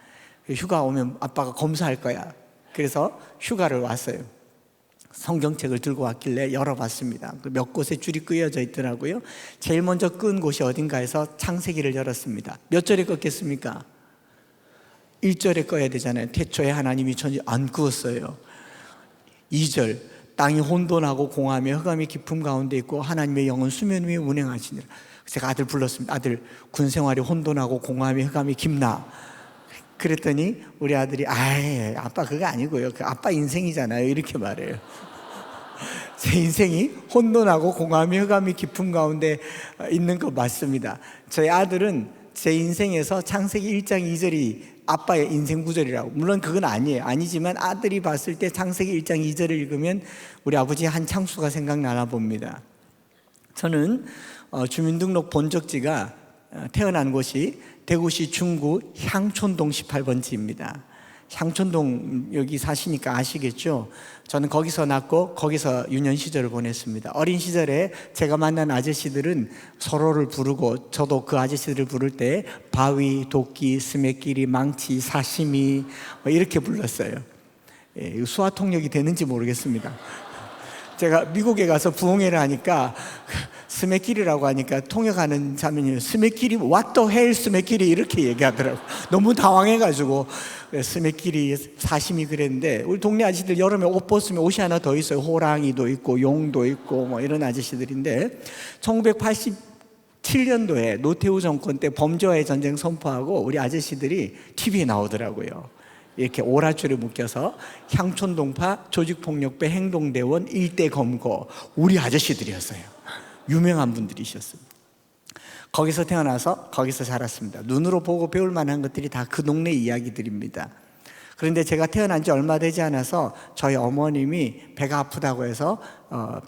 휴가 오면 아빠가 검사할 거야. 그래서 휴가를 왔어요. 성경책을 들고 왔길래 열어봤습니다. 몇 곳에 줄이 끄어져 있더라고요. 제일 먼저 끈 곳이 어딘가에서 창세기를 열었습니다. 몇 절에 껐겠습니까? 1절에 꺼야 되잖아요. 태초에 하나님이 천지 안 끄었어요. 2절 땅이 혼돈하고 공함에 흑암이 깊음 가운데 있고 하나님의 영은 수면 위에 운행하시니라. 제가 아들 불렀습니다. 아들, 군 생활이 혼돈하고 공함에 흑암이 깊나? 그랬더니 우리 아들이 아빠 그거 아니고요, 그 아빠 인생이잖아요 이렇게 말해요. 제 인생이 혼돈하고 공함이 흑암이 깊은 가운데 있는 거 맞습니다. 저희 아들은 제 인생에서 창세기 1장 2절이 아빠의 인생 구절이라고. 물론 그건 아니에요. 아니지만 아들이 봤을 때 창세기 1장 2절을 읽으면 우리 아버지 한창수가 생각나나 봅니다. 저는 주민등록 본적지가 태어난 곳이 대구시 중구 향촌동 18번지입니다. 향촌동 여기 사시니까 아시겠죠? 저는 거기서 낳고 거기서 유년 시절을 보냈습니다. 어린 시절에 제가 만난 아저씨들은 서로를 부르고 저도 그 아저씨들을 부를 때 바위, 도끼, 스매끼리, 망치, 사시미 이렇게 불렀어요. 수화 통역이 되는지 모르겠습니다. 제가 미국에 가서 부흥회를 하니까 스매끼리라고 하니까 통역하는 자매님 스매끼리 what the hell 스매끼리 이렇게 얘기하더라고요. 너무 당황해가지고 스매끼리 사심이 그랬는데 우리 동네 아저씨들 여름에 옷 벗으면 옷이 하나 더 있어요. 호랑이도 있고 용도 있고 뭐 이런 아저씨들인데 1987년도에 노태우 정권 때 범죄와의 전쟁 선포하고 우리 아저씨들이 TV에 나오더라고요. 이렇게 오라줄에 묶여서 향촌동파 조직폭력배 행동대원 일대 검거 우리 아저씨들이었어요. 유명한 분들이셨습니다. 거기서 태어나서 거기서 자랐습니다. 눈으로 보고 배울 만한 것들이 다 그 동네 이야기들입니다. 그런데 제가 태어난 지 얼마 되지 않아서 저희 어머님이 배가 아프다고 해서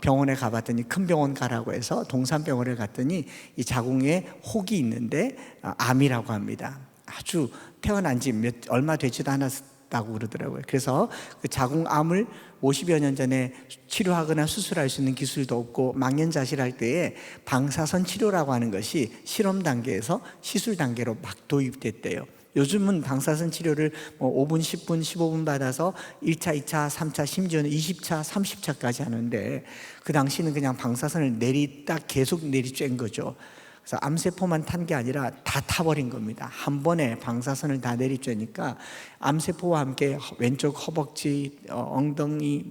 병원에 가봤더니 큰 병원 가라고 해서 동산병원에 갔더니 이 자궁에 혹이 있는데 암이라고 합니다. 아주 태어난 지 얼마 되지도 않았다고 그러더라고요. 그래서 그 자궁암을 50여 년 전에 치료하거나 수술할 수 있는 기술도 없고 망연자실할 때에 방사선 치료라고 하는 것이 실험 단계에서 시술 단계로 막 도입됐대요. 요즘은 방사선 치료를 5분, 10분, 15분 받아서 1차, 2차, 3차, 심지어는 20차, 30차까지 하는데 그 당시는 그냥 방사선을 딱 계속 내리쬐은 거죠. 그래서 암세포만 탄 게 아니라 다 타버린 겁니다. 한 번에 방사선을 다 내리쬐니까 암세포와 함께 왼쪽 허벅지, 엉덩이,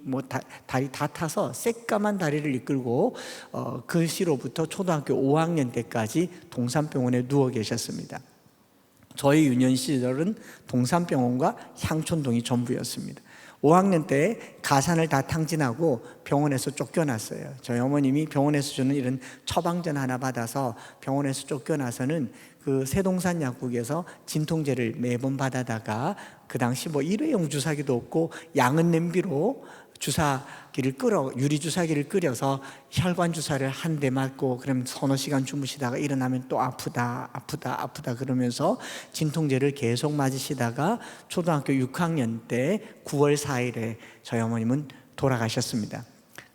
다리 다 타서 새까만 다리를 이끌고 그 시로부터 초등학교 5학년 때까지 동산병원에 누워 계셨습니다. 저희 유년 시절은 동산병원과 향촌동이 전부였습니다. 5학년 때 가산을 다 탕진하고 병원에서 쫓겨났어요. 저희 어머님이 병원에서 주는 이런 처방전 하나 받아서 병원에서 쫓겨나서는 그 세동산 약국에서 진통제를 매번 받아다가 그 당시 일회용 주사기도 없고 양은 냄비로 유리 주사기를 끓여서 혈관 주사를 한 대 맞고 그럼 서너 시간 주무시다가 일어나면 또 아프다 그러면서 진통제를 계속 맞으시다가 초등학교 6학년 때 9월 4일에 저희 어머님은 돌아가셨습니다.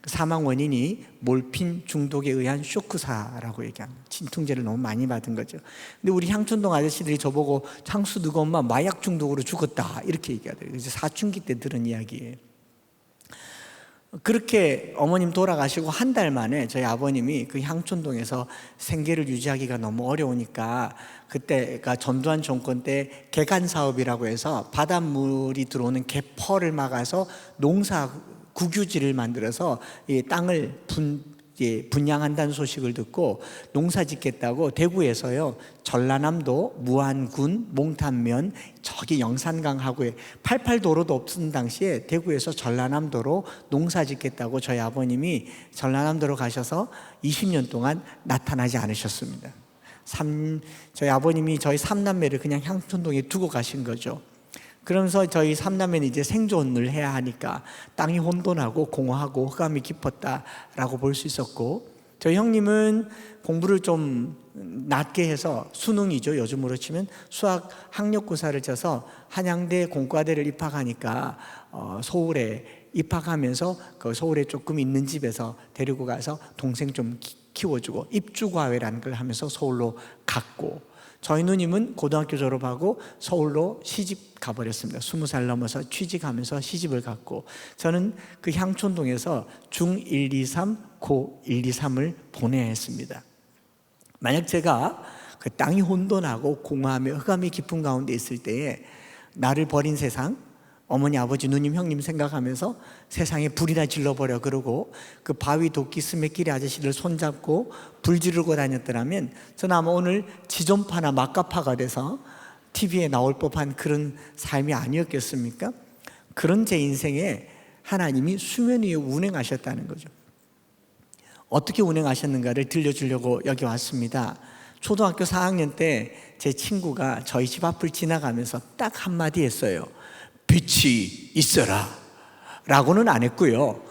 사망 원인이 몰핀 중독에 의한 쇼크사라고 얘기합니다. 진통제를 너무 많이 받은 거죠. 근데 우리 향촌동 아저씨들이 저보고 창수 너가 엄마 마약 중독으로 죽었다 이렇게 얘기하더라고요. 이제 사춘기 때 들은 이야기예요. 그렇게 어머님 돌아가시고 한 달 만에 저희 아버님이 그 향촌동에서 생계를 유지하기가 너무 어려우니까 그때가 전두환 정권 때 개간사업이라고 해서 바닷물이 들어오는 개퍼를 막아서 농사 국유지를 만들어서 이 땅을 분양한다는 소식을 듣고 농사 짓겠다고 대구에서요 전라남도 무안군 몽탄면 저기 영산강하고에 88도로도 없던 당시에 대구에서 전라남도로 농사 짓겠다고 저희 아버님이 전라남도로 가셔서 20년 동안 나타나지 않으셨습니다. 저희 아버님이 저희 3남매를 그냥 향촌동에 두고 가신 거죠. 그러면서 저희 3남매는 이제 생존을 해야 하니까 땅이 혼돈하고 공허하고 흑암이 깊었다라고 볼 수 있었고, 저희 형님은 공부를 좀 낮게 해서 수능이죠, 요즘으로 치면 수학 학력고사를 쳐서 한양대 공과대를 입학하니까 서울에 입학하면서 그 서울에 조금 있는 집에서 데리고 가서 동생 좀 키워주고 입주과외라는 걸 하면서 서울로 갔고, 저희 누님은 고등학교 졸업하고 서울로 시집 가버렸습니다. 20살 넘어서 취직하면서 시집을 갔고, 저는 그 향촌동에서 중1, 2, 3, 고 1, 2, 3을 보내야 했습니다. 만약 제가 그 땅이 혼돈하고 공허하며 흑암이 깊은 가운데 있을 때에 나를 버린 세상, 어머니, 아버지, 누님, 형님 생각하면서 세상에 불이나 질러버려 그러고 그 바위, 도끼, 스매끼리 아저씨들 손잡고 불 지르고 다녔더라면 저는 아마 오늘 지존파나 막가파가 돼서 TV에 나올 법한 그런 삶이 아니었겠습니까? 그런 제 인생에 하나님이 수면 위에 운행하셨다는 거죠. 어떻게 운행하셨는가를 들려주려고 여기 왔습니다. 초등학교 4학년 때 제 친구가 저희 집 앞을 지나가면서 딱 한마디 했어요. 빛이 있어라 라고는 안 했고요.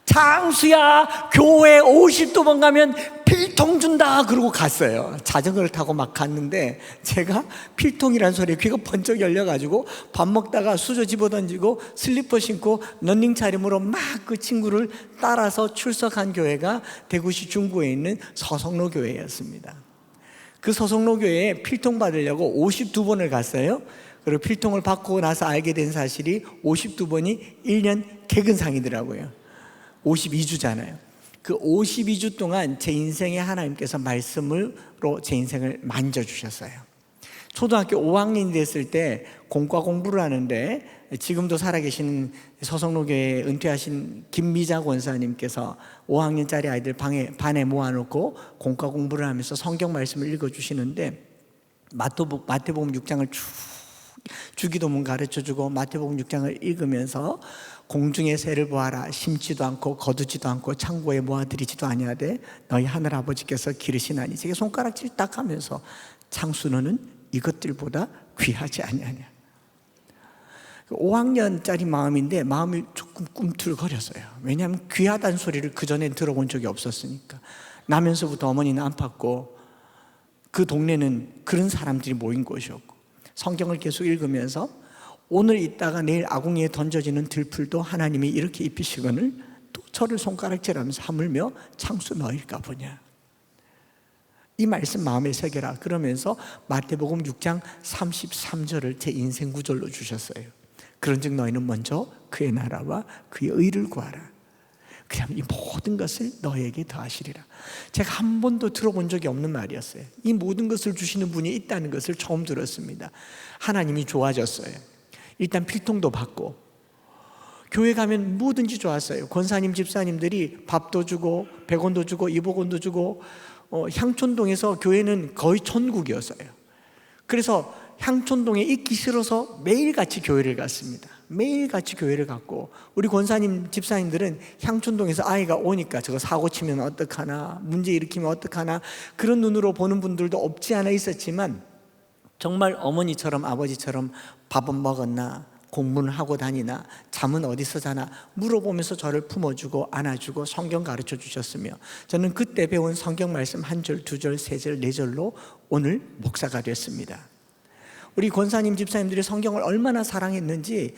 창수야, 교회 50도 가면 필통 준다 그러고 갔어요. 자전거를 타고 막 갔는데 제가 필통이란 소리에 귀가 번쩍 열려가지고 밥 먹다가 수저 집어던지고 슬리퍼 신고 런닝 차림으로 막 그 친구를 따라서 출석한 교회가 대구시 중구에 있는 서성로 교회였습니다. 그 서성로 교회에 필통 받으려고 52번을 갔어요. 그리고 필통을 받고 나서 알게 된 사실이 52번이 1년 개근상이더라고요. 52주잖아요. 그 52주 동안 제 인생에 하나님께서 말씀으로 제 인생을 만져주셨어요. 초등학교 5학년이 됐을 때 공과 공부를 하는데 지금도 살아계신 서성로교회 은퇴하신 김미자 권사님께서 5학년짜리 아이들 반에 모아놓고 공과 공부를 하면서 성경 말씀을 읽어주시는데 마태복음 6장을 쭉 주기도문 가르쳐주고 마태복음 6장을 읽으면서 공중의 새를 보아라. 심지도 않고 거두지도 않고 창고에 모아들이지도 아니하되 너희 하늘 아버지께서 기르시나니. 제게 손가락질 딱 하면서 창수너는 이것들보다 귀하지 아니하냐. 5학년짜리 마음인데 마음이 조금 꿈틀거렸어요. 왜냐하면 귀하다는 소리를 그전에 들어본 적이 없었으니까. 나면서부터 어머니는 안 팠고 그 동네는 그런 사람들이 모인 곳이었고 성경을 계속 읽으면서 오늘 있다가 내일 아궁이에 던져지는 들풀도 하나님이 이렇게 입히시거늘 또 저를 손가락질하면서 하물며 창수 너일까 보냐. 이 말씀 마음에 새겨라. 그러면서 마태복음 6장 33절을 제 인생 구절로 주셨어요. 그런즉 너희는 먼저 그의 나라와 그의 의를 구하라. 그러면 이 모든 것을 너에게 더하시리라. 제가 한 번도 들어본 적이 없는 말이었어요. 이 모든 것을 주시는 분이 있다는 것을 처음 들었습니다. 하나님이 좋아졌어요. 일단 필통도 받고 교회 가면 뭐든지 좋았어요. 권사님 집사님들이 밥도 주고 백원도 주고 이복원도 주고 향촌동에서 교회는 거의 천국이었어요. 그래서 향촌동에 있기 싫어서 매일같이 교회를 갔습니다. 매일같이 교회를 갔고 우리 권사님 집사님들은 향촌동에서 아이가 오니까 저거 사고 치면 어떡하나 문제 일으키면 어떡하나 그런 눈으로 보는 분들도 없지 않아 있었지만 정말 어머니처럼 아버지처럼 밥은 먹었나 공부는 하고 다니나 잠은 어디서 자나 물어보면서 저를 품어주고 안아주고 성경 가르쳐 주셨으며 저는 그때 배운 성경 말씀 한 절, 두 절, 세 절, 네 절로 오늘 목사가 됐습니다. 우리 권사님 집사님들이 성경을 얼마나 사랑했는지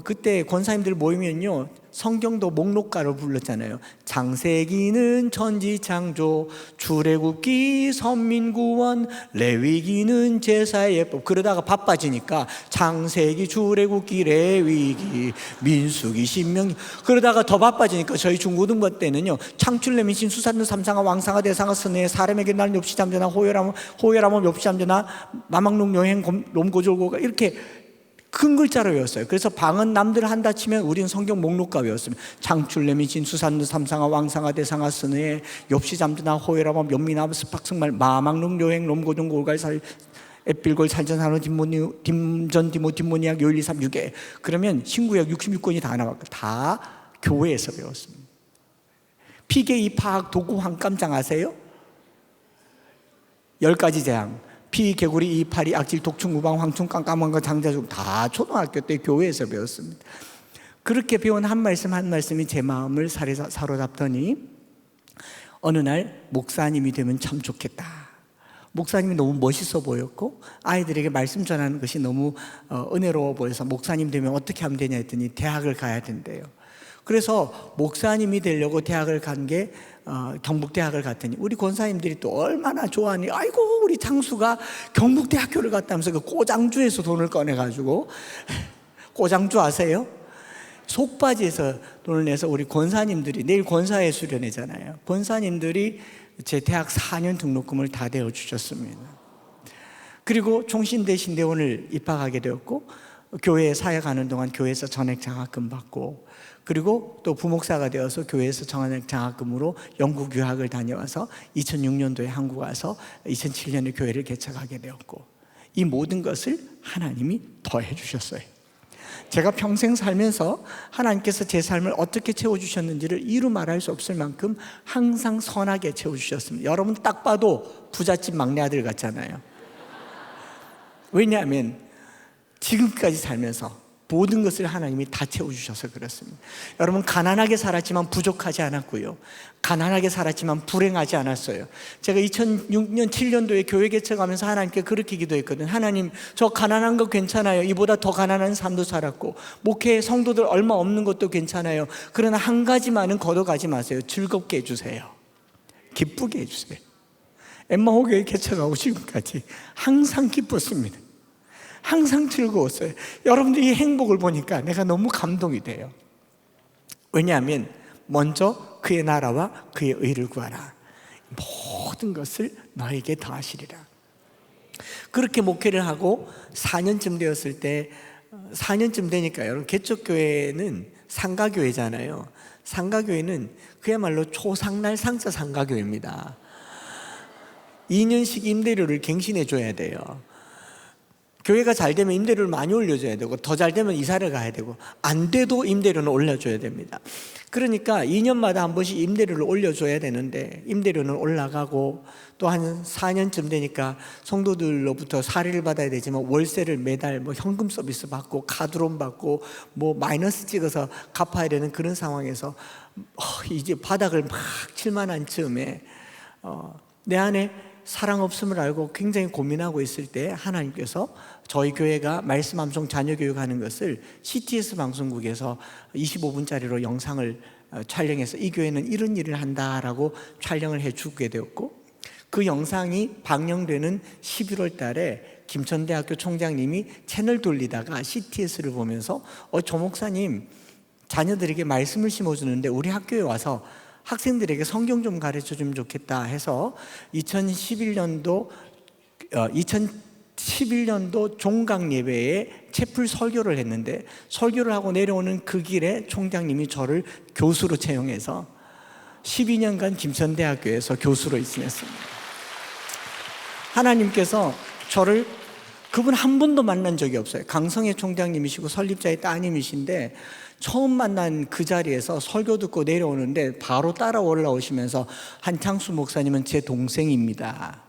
그때 권사님들 모이면요 성경도 목록가로 불렀잖아요. 창세기는 천지창조, 출애굽기 선민구원, 레위기는 제사의 예법. 그러다가 바빠지니까 창세기, 출애굽기, 레위기, 민수기, 신명기. 그러다가 더 바빠지니까 저희 중고등부 때는요 창출레민 신수산도 삼상아 왕상아 대상아 선해 사람에게 날 엽시 잠재나 호열하면 엽시 잠재나 마망록 여행 롬고졸고가 이렇게 큰 글자로 외웠어요. 그래서 방은 남들 한다 치면 우리는 성경 목록가 외웠습니다. 창출레민 진수산도 삼상아 왕상아 대상아 선해 엽시 잠재나 호열하면 연미나 스팍승말 마망록 여행 롬고졸 골갈살 앳빌골 살전산호 dim전 디모 뒷모니악 요일리 3유계 그러면 신구약 66권이 다 나왔고 다 교회에서 배웠습니다. 피계이 파학 도구 황감장 아세요? 10가지 재앙 피, 개구리, 이파리, 악질, 독충, 우방, 황충, 깜깜한 거, 장자죽 다 초등학교 때 교회에서 배웠습니다. 그렇게 배운 한 말씀 한 말씀이 제 마음을 사로잡더니 어느 날 목사님이 되면 참 좋겠다. 목사님이 너무 멋있어 보였고 아이들에게 말씀 전하는 것이 너무 은혜로워 보여서 목사님 되면 어떻게 하면 되냐 했더니 대학을 가야 된대요. 그래서 목사님이 되려고 대학을 간 게 경북대학을 갔더니 우리 권사님들이 또 얼마나 좋아하니 아이고 우리 창수가 경북대학교를 갔다면서 그 꼬장주에서 돈을 꺼내가지고 꼬장주 아세요? 속바지에서 돈을 내서 우리 권사님들이 내일 권사회 수련회잖아요. 권사님들이 제 대학 4년 등록금을 다 대어주셨습니다. 그리고 총신대신대원을 입학하게 되었고 교회에 사역하는 동안 교회에서 전액 장학금 받고 그리고 또 부목사가 되어서 교회에서 전액 장학금으로 영국 유학을 다녀와서 2006년도에 한국 와서 2007년에 교회를 개척하게 되었고 이 모든 것을 하나님이 더해 주셨어요. 제가 평생 살면서 하나님께서 제 삶을 어떻게 채워주셨는지를 이루 말할 수 없을 만큼 항상 선하게 채워주셨습니다. 여러분 딱 봐도 부잣집 막내 아들 같잖아요. 왜냐하면 지금까지 살면서 모든 것을 하나님이 다 채워주셔서 그렇습니다. 여러분, 가난하게 살았지만 부족하지 않았고요, 가난하게 살았지만 불행하지 않았어요. 제가 2006년 7년도에 교회 개척하면서 하나님께 그렇게 기도했거든요. 하나님, 저 가난한 거 괜찮아요. 이보다 더 가난한 삶도 살았고, 목회 성도들 얼마 없는 것도 괜찮아요. 그러나 한 가지만은 걷어가지 마세요. 즐겁게 해주세요. 기쁘게 해주세요. 엠마오 교회 개척하고 지금까지 항상 기뻤습니다. 항상 즐거웠어요. 여러분들이 이 행복을 보니까 내가 너무 감동이 돼요. 왜냐하면 먼저 그의 나라와 그의 의를 구하라. 모든 것을 너에게 더하시리라. 그렇게 목회를 하고 4년쯤 되었을 때, 4년쯤 되니까 여러분, 개척교회는 상가교회잖아요. 상가교회는 그야말로 초상날 상자 상가교회입니다. 2년씩 임대료를 갱신해 줘야 돼요. 교회가 잘 되면 임대료를 많이 올려줘야 되고, 더 잘 되면 이사를 가야 되고, 안 돼도 임대료는 올려줘야 됩니다. 그러니까 2년마다 한 번씩 임대료를 올려줘야 되는데, 임대료는 올라가고, 또 한 4년쯤 되니까 성도들로부터 사례를 받아야 되지만 월세를 매달 현금 서비스 받고 카드론 받고 마이너스 찍어서 갚아야 되는 그런 상황에서 이제 바닥을 막 칠 만한 즈음에 내 안에 사랑 없음을 알고 굉장히 고민하고 있을 때 하나님께서 저희 교회가 말씀 암송 자녀 교육하는 것을 CTS 방송국에서 25분짜리로 영상을 촬영해서 이 교회는 이런 일을 한다라고 촬영을 해주게 되었고, 그 영상이 방영되는 11월 달에 김천대학교 총장님이 채널 돌리다가 CTS를 보면서 조 목사님, 자녀들에게 말씀을 심어주는데 우리 학교에 와서 학생들에게 성경 좀 가르쳐주면 좋겠다 해서 2011년도 종강 예배에 채플 설교를 했는데, 설교를 하고 내려오는 그 길에 총장님이 저를 교수로 채용해서 12년간 김천대학교에서 교수로 지냈습니다. 하나님께서 저를, 그분 한 번도 만난 적이 없어요. 강성애 총장님이시고 설립자의 따님이신데, 처음 만난 그 자리에서 설교 듣고 내려오는데 바로 따라 올라오시면서 한창수 목사님은 제 동생입니다.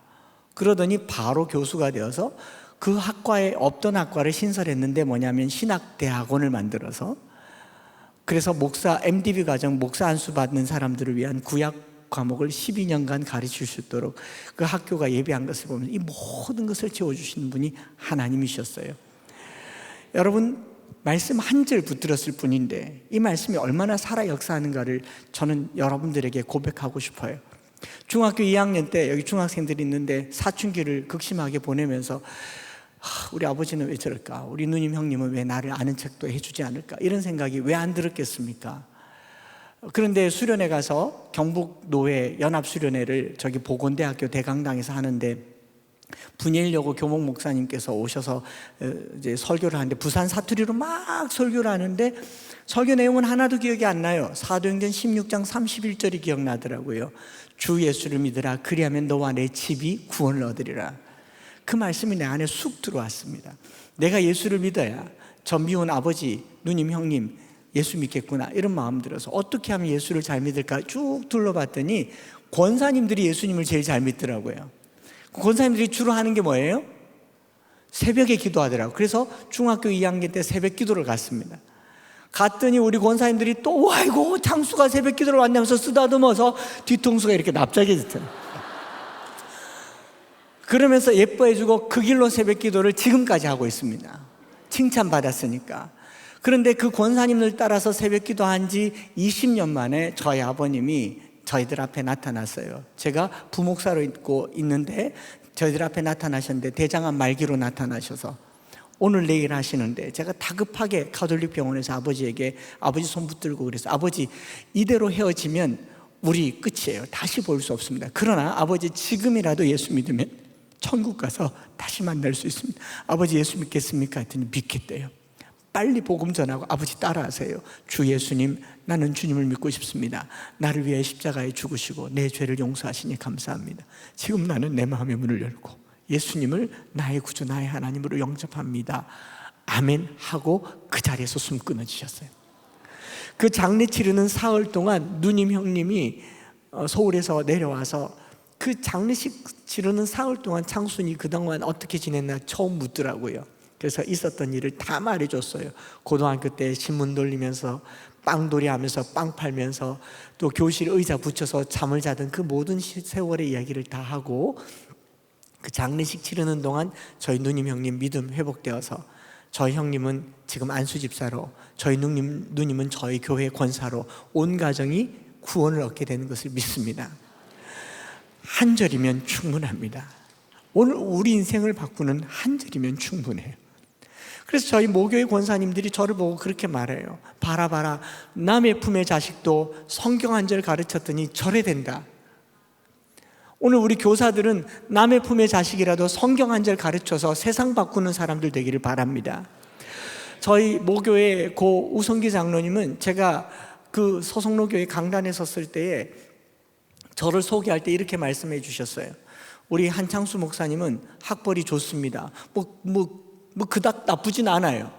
그러더니 바로 교수가 되어서 그 학과에 없던 학과를 신설했는데 뭐냐면 신학대학원을 만들어서, 그래서 목사 MDB 과정 목사 안수 받는 사람들을 위한 구약 과목을 12년간 가르칠 수 있도록 그 학교가 예비한 것을 보면 이 모든 것을 채워주시는 분이 하나님이셨어요. 여러분, 말씀 한 절 붙들었을 뿐인데 이 말씀이 얼마나 살아 역사하는가를 저는 여러분들에게 고백하고 싶어요. 중학교 2학년 때 여기 중학생들이 있는데 사춘기를 극심하게 보내면서 우리 아버지는 왜 저럴까? 우리 누님 형님은 왜 나를 아는 척도 해주지 않을까? 이런 생각이 왜 안 들었겠습니까? 그런데 수련회 가서 경북 노회 연합수련회를 저기 보건대학교 대강당에서 하는데, 분일여고 교목 목사님께서 오셔서 이제 설교를 하는데 부산 사투리로 막 설교를 하는데 설교 내용은 하나도 기억이 안 나요. 사도행전 16장 31절이 기억나더라고요. 주 예수를 믿으라, 그리하면 너와 내 집이 구원을 얻으리라. 그 말씀이 내 안에 쑥 들어왔습니다. 내가 예수를 믿어야 저 미운 아버지, 누님, 형님 예수 믿겠구나, 이런 마음 들어서 어떻게 하면 예수를 잘 믿을까 쭉 둘러봤더니 권사님들이 예수님을 제일 잘 믿더라고요. 권사님들이 주로 하는 게 뭐예요? 새벽에 기도하더라고요. 그래서 중학교 2학년 때 새벽 기도를 갔습니다. 갔더니 우리 권사님들이 또 아이고 창수가 새벽 기도를 왔냐면서 쓰다듬어서 뒤통수가 이렇게 납작해졌잖아요. 그러면서 예뻐해주고 그 길로 새벽 기도를 지금까지 하고 있습니다. 칭찬받았으니까. 그런데 그 권사님들 따라서 새벽 기도한 지 20년 만에 저희 아버님이 저희들 앞에 나타났어요. 제가 부목사로 있는데 저희들 앞에 나타나셨는데 대장암 말기로 나타나셔서 오늘 내일 하시는데, 제가 다급하게 가톨릭 병원에서 아버지에게 아버지 손 붙들고 그래서 아버지 이대로 헤어지면 우리 끝이에요. 다시 볼 수 없습니다. 그러나 아버지 지금이라도 예수 믿으면 천국 가서 다시 만날 수 있습니다. 아버지 예수 믿겠습니까? 했더니 믿겠대요. 빨리 복음 전하고 아버지 따라하세요. 주 예수님, 나는 주님을 믿고 싶습니다. 나를 위해 십자가에 죽으시고 내 죄를 용서하시니 감사합니다. 지금 나는 내 마음의 문을 열고 예수님을 나의 구주, 나의 하나님으로 영접합니다. 아멘 하고 그 자리에서 숨 끊어지셨어요. 그 장례 치르는 사흘 동안 누님 형님이 서울에서 내려와서 그 장례식 치르는 사흘 동안 창순이 그동안 어떻게 지냈나 처음 묻더라고요. 그래서 있었던 일을 다 말해줬어요. 고등학교 때 신문 돌리면서 빵돌이 하면서 빵 팔면서 또 교실 의자 붙여서 잠을 자던 그 모든 세월의 이야기를 다 하고, 그 장례식 치르는 동안 저희 누님 형님 믿음 회복되어서 저희 형님은 지금 안수 집사로, 저희 누님은 저희 교회 권사로 온 가정이 구원을 얻게 되는 것을 믿습니다. 한 절이면 충분합니다. 오늘 우리 인생을 바꾸는 한 절이면 충분해요. 그래서 저희 모교의 권사님들이 저를 보고 그렇게 말해요. 봐라, 남의 품의 자식도 성경 한 절 가르쳤더니 저래 된다. 오늘 우리 교사들은 남의 품의 자식이라도 성경 한 절 가르쳐서 세상 바꾸는 사람들 되기를 바랍니다. 저희 모교의 고 우성기 장로님은 제가 그 서성로교회 강단에 섰을 때에 저를 소개할 때 이렇게 말씀해 주셨어요. 우리 한창수 목사님은 학벌이 좋습니다. 그닥 나쁘진 않아요.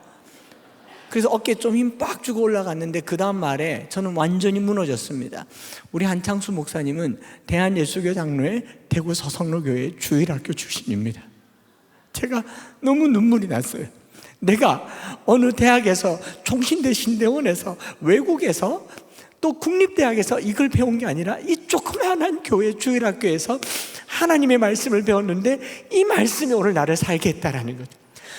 그래서 어깨에 좀 힘 빡 주고 올라갔는데 그 다음 말에 저는 완전히 무너졌습니다. 우리 한창수 목사님은 대한예수교 장로의 대구 서성로교회 주일학교 출신입니다. 제가 너무 눈물이 났어요. 내가 어느 대학에서 총신대 신대원에서 외국에서 또 국립대학에서 이걸 배운 게 아니라 이 조그마한 교회 주일학교에서 하나님의 말씀을 배웠는데 이 말씀이 오늘 나를 살게 했다라는 거죠.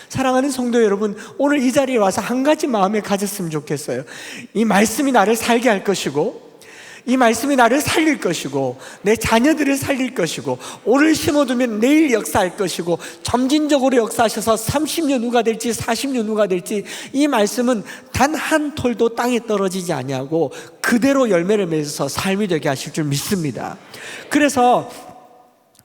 사랑하는 성도 여러분, 오늘 이 자리에 와서 한 가지 마음에 가졌으면 좋겠어요. 이 말씀이 나를 살게 할 것이고, 이 말씀이 나를 살릴 것이고, 내 자녀들을 살릴 것이고, 오늘 심어두면 내일 역사할 것이고, 점진적으로 역사하셔서 30년 후가 될지 40년 후가 될지 이 말씀은 단 한 톨도 땅에 떨어지지 아니하고 그대로 열매를 맺어서 삶이 되게 하실 줄 믿습니다. 그래서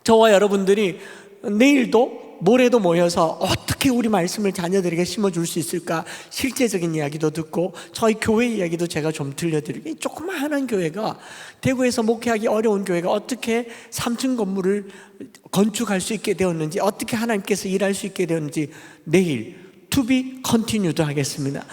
저와 여러분들이 내일도 모레도 모여서 어떻게 우리 말씀을 자녀들에게 심어줄 수 있을까, 실제적인 이야기도 듣고 저희 교회 이야기도 제가 좀 들려드리고, 조그마한 교회가, 대구에서 목회하기 어려운 교회가 어떻게 3층 건물을 건축할 수 있게 되었는지, 어떻게 하나님께서 일할 수 있게 되었는지 내일 to be continued 하겠습니다.